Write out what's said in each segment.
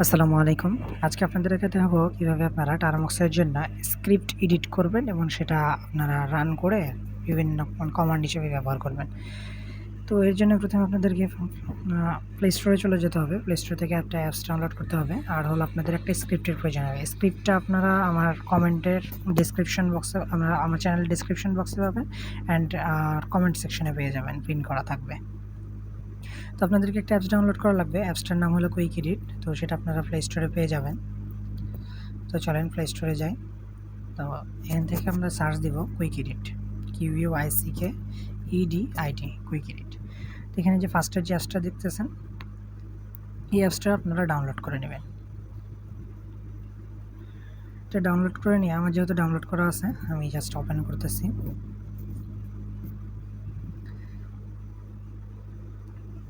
আসসালামু আলাইকুম। আজকে আপনাদেরকে দেখাবো কিভাবে আপনারা টার্মক্সের জন্য স্ক্রিপ্ট এডিট করবেন এবং সেটা আপনারা রান করে বিভিন্ন কমান্ড হিসেবে ব্যবহার করবেন। তো এর জন্য প্রথমে আপনাদেরকে প্লে স্টোরে চলে যেতে হবে। প্লে স্টোর থেকে একটা অ্যাপস ডাউনলোড করতে হবে। আর হলো আপনাদের একটা স্ক্রিপ্টের প্রয়োজন হবে। স্ক্রিপ্টটা আপনারা আমার কমেন্টের ডেসক্রিপশন বক্সে আমার চ্যানেল ডেসক্রিপশন বক্সে পাবেন অ্যান্ড কমেন্ট সেকশনে পেয়ে যাবেন, পিন করা থাকবে। তো আপনাদেরকে একটা অ্যাপস ডাউনলোড করা লাগবে। অ্যাপসটার নাম হলো কুইক এডিট। তো সেটা আপনারা প্লে স্টোরে পেয়ে যাবেন। তো চলেন প্লে স্টোরে যাই। তো এখান থেকে আমরা সার্চ দিব quick edit, QUICKEDIT, quick edit. তো এখানে যে ফার্স্টের যে অ্যাপসটা দেখতেছেন, এই অ্যাপসটা আপনারা ডাউনলোড করে নেবেন। এটা ডাউনলোড করে নিয়ে আমার যেহেতু ডাউনলোড করা আছে, আমি জাস্ট ওপেন করতেছি।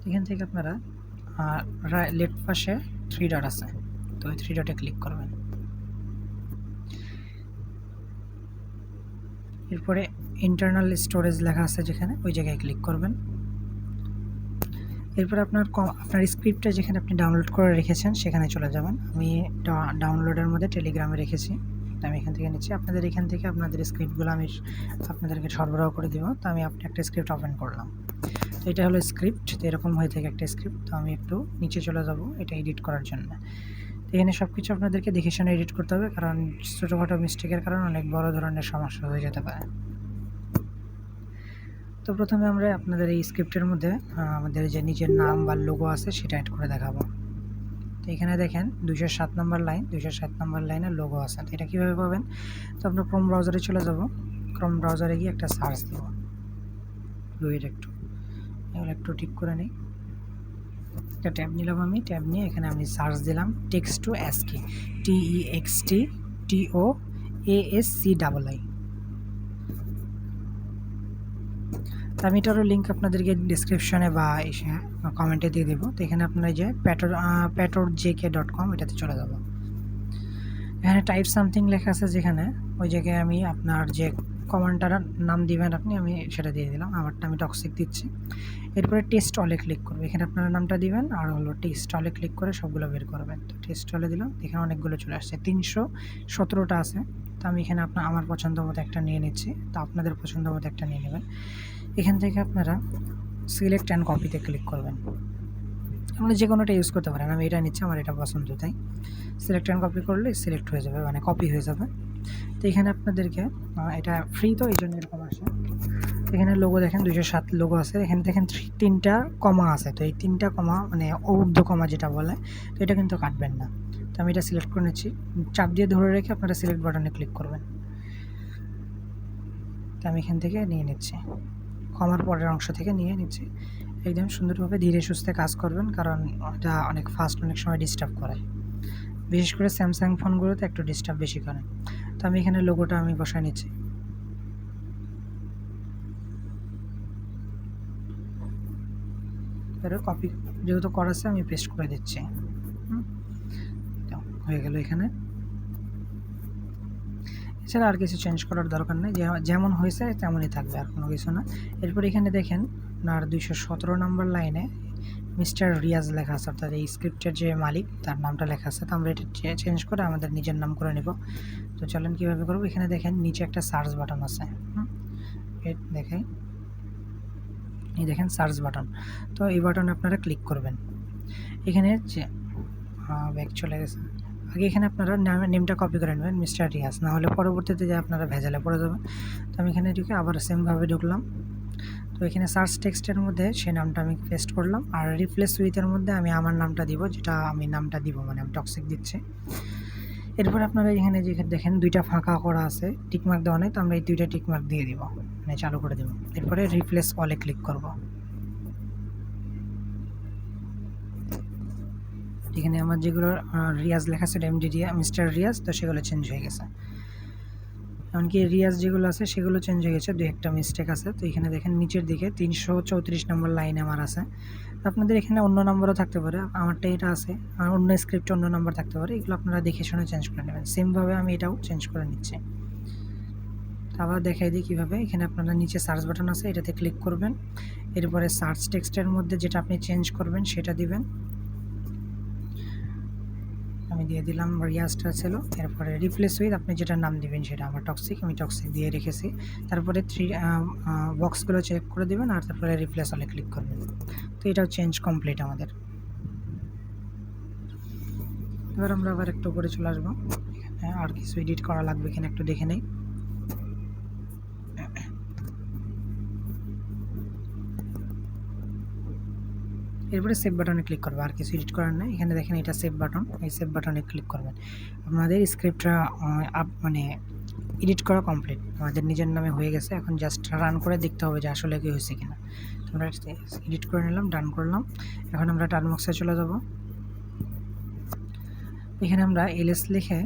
এখান থেকে আপনারা লেফট পাশে 3 ডট আছে, তো ওই 3 ডটে ক্লিক করবেন। এরপরে ইন্টারনাল স্টোরেজ লেখা আছে যেখানে, ওই জায়গায় ক্লিক করবেন। এরপরে আপনার স্ক্রিপ্টটা যেখানে আপনি ডাউনলোড করে রেখেছেন সেখানে চলে যাবেন। আমি ডাউনলোডের মধ্যে টেলিগ্রামে রেখেছি, তো আমি এখান থেকে নিচ্ছি। আপনাদের এখান থেকে আপনাদের স্ক্রিপ্টগুলো আমি আপনাদেরকে সরবরাহ করে দিব। তো আমি একটা স্ক্রিপ্ট ওপেন করলাম। তো এটা হলো স্ক্রিপ্ট, তো এরকম হয়ে থাকে একটা স্ক্রিপ্ট। তো আমি একটু নিচে চলে যাব এটা এডিট করার জন্য। তো এখানে সব কিছু আপনাদেরকে দেখে শুনে এডিট করতে হবে, কারণ ছোটোখাটো মিস্টেকের কারণে অনেক বড় ধরনের সমস্যা হয়ে যেতে পারে। তো প্রথমে আমরা আপনাদের এই স্ক্রিপ্টের মধ্যে আমাদের যে নিজের নাম বা লোগো আছে সেটা অ্যাড করে দেখাবো। তো এখানে দেখেন 207 নম্বর লাইন, 207 নম্বর লাইনের লোগো আছে। তো এটা কীভাবে পাবেন? তো আমরা ক্রোম ব্রাউজারে চলে যাব। ক্রোম ব্রাউজারে গিয়ে একটা সার্চ দেব। এগুলো একটু ঠিক করে নিই। একটা ট্যাব নিলাম, আমি ট্যাব নিয়ে এখানে আমি সার্চ দিলাম টেক্সট টু ASCII, TEXTTOASCII। তো আমি এটারও লিঙ্ক আপনাদেরকে ডিসক্রিপশনে বা এসে কমেন্টে দিয়ে দেবো। তো এখানে আপনারা যে patorjk.com এটাতে চলে যাব। এখানে টাইপ সামথিং লেখা আছে যেখানে, ওই জায়গায় আমি আপনার যে কমান্ডটার নাম দিবেন আমি সেটা দিয়ে দিলাম। আমারটা আমি টক্সিক দিচ্ছি। এরপরে টেস্ট অলে ক্লিক করবো। এখানে আপনার নামটা দিবেন আর হলো টেস্ট অলে ক্লিক করে সবগুলো বের করবেন। তো টেস্ট অলে দিলাম, এখানে অনেকগুলো চলে আসছে, 317টা আছে। তো আমি এখানে আমার পছন্দ মতো একটা নিয়ে নিচ্ছি। তো আপনাদের পছন্দ মতো একটা নিয়ে নেবেন। এখান থেকে আপনারা সিলেক্ট অ্যান্ড কপিতে ক্লিক করবেন। আপনারা যে কোনোটা ইউজ করতে পারেন, আমি এটা নিচ্ছি, আমার এটা পছন্দ, তাই সিলেক্ট অ্যান্ড কপি করলে সিলেক্ট হয়ে যাবে, মানে কপি হয়ে যাবে। তো এখানে আপনাদেরকে এটা ফ্রি, তো এই জন্য এরকম আসে। এখানে লোগো দেখেন 207 লোগো আছে। এখানে দেখেন 3টা কমা আছে। তো এই 3টা কমা মানে ঊর্ধ্ব কমা যেটা বলে, তো এটা কিন্তু কাটবেন না। তো আমি এটা সিলেক্ট করে নিচ্ছি। চাপ দিয়ে ধরে রেখে আপনারা সিলেক্ট বাটনে ক্লিক করবেন। তো আমি এখান থেকে নিয়ে নিচ্ছি, কমার পরের অংশ থেকে নিয়ে নিচ্ছি। একদম সুন্দরভাবে ধীরে সুস্থে কাজ করবেন, কারণ এটা অনেক ফাস্ট, অনেক সময় ডিস্টার্ব করে। বিশেষ করে স্যামসাং ফোনগুলোতে একটু ডিস্টার্ব বেশি করে। তো আমি এখানে লোগোটা আমি বসায় নিচ্ছি। এবার কপি যেহেতু করা আছে আমি পেস্ট করে দিচ্ছি। হয়ে গেল। এখানে এছাড়া আর কিছু চেঞ্জ করার দরকার নেই, যেমন হয়েছে তেমনই থাকবে, আর কোনো কিছু না। এরপর এখানে দেখেন আপনার 217 নম্বর লাইনে মিস্টার রিয়াজ লেখা আছে, অর্থাৎ এই স্ক্রিপ্টের যে মালিক তার নামটা লেখা আছে। তো আমরা এটা চেঞ্জ করে আমাদের নিজের নাম করে নেব। তো চলেন কীভাবে করবো। এখানে দেখেন নিচে একটা সার্চ বাটন আছে, দেখেন এই দেখেন সার্চ বাটন। তো এই বাটনে আপনারা ক্লিক করবেন। এখানে যে ব্যাক চলে গেছে, আগে এখানে আপনারা নেমটা কপি করে নেবেন মিস্টার রিয়াজ, না হলে পরবর্তীতে যে আপনারা ভেজালে পড়ে যাবেন। তো আমি এখানে ঢুকে আবার সেমভাবে ঢুকলাম। তো এখানে সার্চ টেক্সটের মধ্যে সেই নামটা আমি পেস্ট করলাম, আর রিপ্লেস উইথের মধ্যে আমি আমার নামটা দিব, যেটা আমি নামটা দিব মানে আমি টক্সিক দিচ্ছি। এরপর আপনারা এখানে যে দেখেন 2টা ফাঁকা করা আছে, টিকমার্ক দেওয়া নেই, তো আমরা এই 2টা টিকমার্ক দিয়ে দিব, মানে চালু করে দেব। এরপরে রিপ্লেস অলে ক্লিক করব। এখানে আমার যেগুলো রিয়াজ লেখা ছিল মিস্টার রিয়াজ, তো সেগুলো চেঞ্জ হয়ে গেছে। এমনকি রিয়াজ যেগুলো আছে সেগুলো চেঞ্জ হয়ে গেছে, 2-একটা মিস্টেক আছে। তো এখানে দেখেন নিচের দিকে 334 নম্বর লাইনে আমার আছে। আপনাদের এখানে অন্য নম্বরও থাকতে পারে, আমারটা এটা আছে, আর অন্য স্ক্রিপ্টে অন্য নম্বর থাকতে পারে। এগুলো আপনারা দেখে শুনে চেঞ্জ করে নেবেন। সেমভাবে আমি এটাও চেঞ্জ করে নিচ্ছি। আবার দেখাই দিই কীভাবে। এখানে আপনারা নিচে সার্চ বাটন আছে, এটাতে ক্লিক করবেন। এরপরে সার্চ টেক্সটের মধ্যে যেটা আপনি চেঞ্জ করবেন সেটা দিবেন। আমি দিয়ে দিলাম রিয়াস্টার ছিল, এরপরে রিপ্লেস উইথ আপনি যেটা নাম দিবেন সেটা। আমার টক্সিক, আমি টক্সিক দিয়ে রেখেছি। তারপরে বক্সগুলো চেক করে দেবেন আর তারপরে রিপ্লেস হলে ক্লিক করবেন। তো এটাও চেঞ্জ কমপ্লিট আমাদের। এবার আমরা আবার একটু উপরে চলে আসবো, এখানে আর কিছু এডিট করা লাগবে কিনা একটু দেখে নেই। এরপরে সেভ বাটনে ক্লিক করবো, আর কিছু এডিট করার নেই। এখানে দেখেন এটা সেভ বাটন, এই সেভ বাটনে ক্লিক করবেন। আপনাদের স্ক্রিপ্টটা মানে এডিট করা কমপ্লিট, আমাদের নিজের নামে হয়ে গেছে। এখন জাস্ট রান করে দেখতে হবে যে আসলে কি হয়েছে কিনা। আমরা এডিট করে নিলাম, ডান করলাম। এখন আমরা টার্মক্সে চলে যাব। এখানে আমরা এলএস লিখে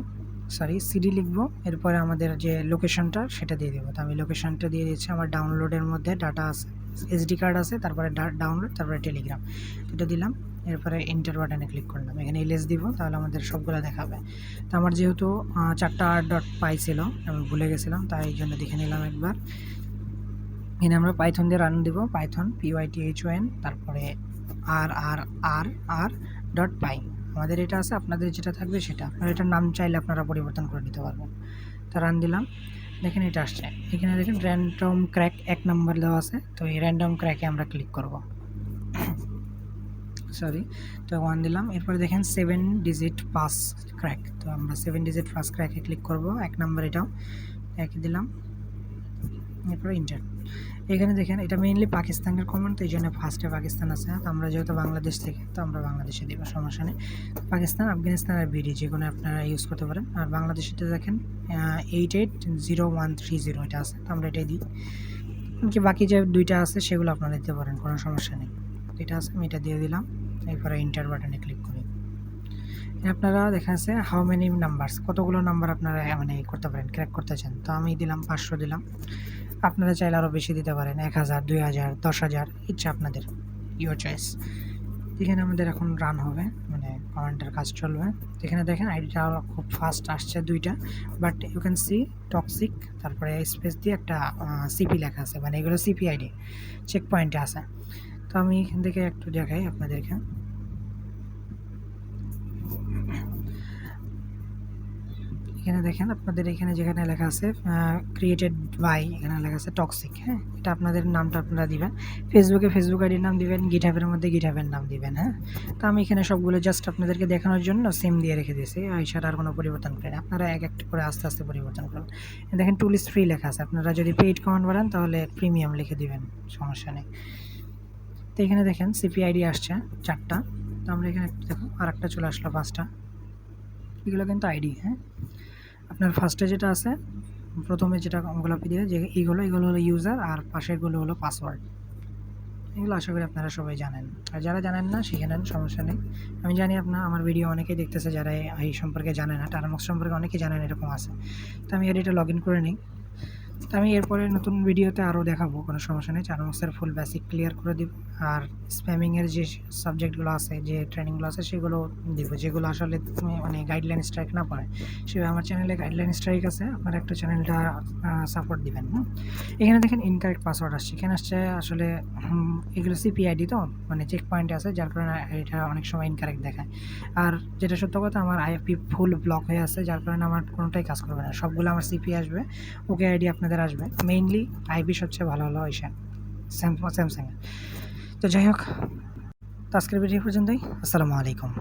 সিডি লিখবো, এরপরে আমাদের যে লোকেশনটা সেটা দিয়ে দেবো। তো আমি লোকেশনটা দিয়ে দিচ্ছি। আমার ডাউনলোডের মধ্যে ডাটা আছে, এসডি কার্ড আছে, তারপরে ডাউনলোড, তারপরে টেলিগ্রাম, এটা দিলাম। এরপরে এন্টার বাটনে ক্লিক করলাম। এখানে এলএস দিব, তাহলে আমাদের সবগুলো দেখাবে। তো আমার যেহেতু 4টা r.py ছিল, আমি ভুলে গেছিলাম, তাই এই জন্য দেখে নিলাম একবার। এখানে আমরা পাইথন দিয়ে রান দিব, পাইথন python, তারপরে r.py আমাদের এটা আছে। আপনাদের যেটা থাকবে সেটা, আপনার এটার নাম চাইলে আপনারা পরিবর্তন করে নিতে পারবেন। তো রান দিলাম, দেখেন এটা আসছে। এখানে দেখেন র্যান্ডম ক্র্যাক 1 নম্বর দেওয়া আছে। তো এই র্যান্ডম ক্র্যাকে আমরা ক্লিক করব, তো 1 দিলাম। এরপরে দেখেন 7 ডিজিট পাস ক্র্যাক, তো আমরা 7 ডিজিট পাস ক্র্যাকে ক্লিক করব। 1 নম্বর এটাও 1 দিলাম, এরপরে ইন্টার। এখানে দেখেন এটা মেইনলি পাকিস্তানের কমান্ড, তো এই জন্য ফার্স্টে পাকিস্তান আছে। তো আমরা যেহেতু বাংলাদেশ থেকে, তো আমরা বাংলাদেশে দিব, সমস্যা নেই। পাকিস্তান, আফগানিস্তান আর বিডি যে কোনো আপনারা ইউজ করতে পারেন। আর বাংলাদেশিতে দেখেন 880130 এটা আছে, তো আমরা এটাই দিই। কি বাকি যে 2টা আছে সেগুলো আপনারা দিতে পারেন, কোনো সমস্যা নেই। এটা আছে, আমি এটা দিয়ে দিলাম। এরপরে ইন্টার বাটনে ক্লিক করি। আপনারা দেখা যাচ্ছে হাউ মেনি নাম্বারস, কতগুলো নাম্বার আপনারা মানে করতে পারেন, ক্র্যাক করতে চান। তো আমি দিলাম 500 দিলাম। আপনারা চাইলে আরও বেশি দিতে পারেন, 1000, 2000, 10,000, ইচ্ছা আপনাদের, ইউর চয়েস। এখানে আমাদের এখন রান হবে, মানে কমান্ডের কাজ চলবে। এখানে দেখেন আইডিটা খুব ফাস্ট আসছে 2টা, but you can see toxic, তারপরে স্পেস দিয়ে একটা সিপি লেখা আছে, মানে এগুলো সিপি আইডি চেক পয়েন্টে আছে। তো আমি এখান থেকে একটু দেখাই আপনাদেরকে। এখানে দেখেন আপনাদের এখানে যেখানে লেখা আছে ক্রিয়েটেড বাই, এখানে লেখা আছে টক্সিক। হ্যাঁ, এটা আপনাদের নামটা আপনারা দিবেন। ফেসবুকে ফেসবুক আইডির নাম দিবেন, গিটহাবের মধ্যে গিটহাবের নাম দিবেন। হ্যাঁ, তো আমি এখানে সবগুলো জাস্ট আপনাদেরকে দেখানোর জন্য সেম দিয়ে রেখে দিয়েছি, এছাড়া আর কোনো পরিবর্তন করেন। আপনারা এক একটা করে আস্তে আস্তে পরিবর্তন করুন। দেখেন টুল ইজ ফ্রি লেখা আছে, আপনারা যদি পেইড কমান্ড বাড়ান তাহলে প্রিমিয়াম লিখে দিবেন, সমস্যা নেই। তো এখানে দেখেন সিপি আইডি আসছে 4টা, তো আমরা এখানে দেখো আর একটা চলে আসলো 5টা। এগুলো কিন্তু আইডি। হ্যাঁ, আপনার ফার্স্টে যেটা আছে, প্রথমে যেটা গোলাপি দিয়ে, যে এগুলো হলো ইউজার, আর পাশেরগুলো হলো পাসওয়ার্ড। এগুলো আশা করি আপনারা সবাই জানেন, আর যারা জানেন না শিখে নেন, সমস্যা নেই। আমি জানি আমার ভিডিও অনেকেই দেখতেছে যারা এই সম্পর্কে জানে না, টার্মক্স সম্পর্কে অনেকেই জানেন, এরকম আছে। তো আমি এটা লগ ইন করে নিই। তো আমি এরপরে নতুন ভিডিওতে আরও দেখাবো, কোনো সমস্যা নেই। টার্মক্সের ফুল বেসিক ক্লিয়ার করে দিব, আর স্প্যামিংয়ের যে সাবজেক্টগুলো আছে, যে ট্রেনিংগুলো আছে সেগুলো দিব, যেগুলো আসলে মানে গাইডলাইন স্ট্রাইক না পারে। সেভাবে আমার চ্যানেলে গাইডলাইন স্ট্রাইক আছে, আপনারা একটা চ্যানেলটা সাপোর্ট দিবেন। এখানে দেখেন ইনকারেক্ট পাসওয়ার্ড আসছে, এখানে আসছে আসলে এগুলো সিপিআইডি, তো মানে চেক পয়েন্টে আছে, যার কারণে এটা অনেক সময় ইনকারেক্ট দেখায়। আর যেটা সত্য কথা, আমার আইপি ফুল ব্লক হয়ে আছে, যার কারণে আমার কোনোটাই কাজ করবে না, সবগুলো আমার সিপি আসবে, ওকে আইডি আপনাদের আসবে। মেইনলি আইপি সবচেয়ে ভালো হলো ওইসা স্যামসাংয়ের। তো যাই হোক, তো আজকের ভিডিও পর্যন্তই। আসসালামু আলাইকুম।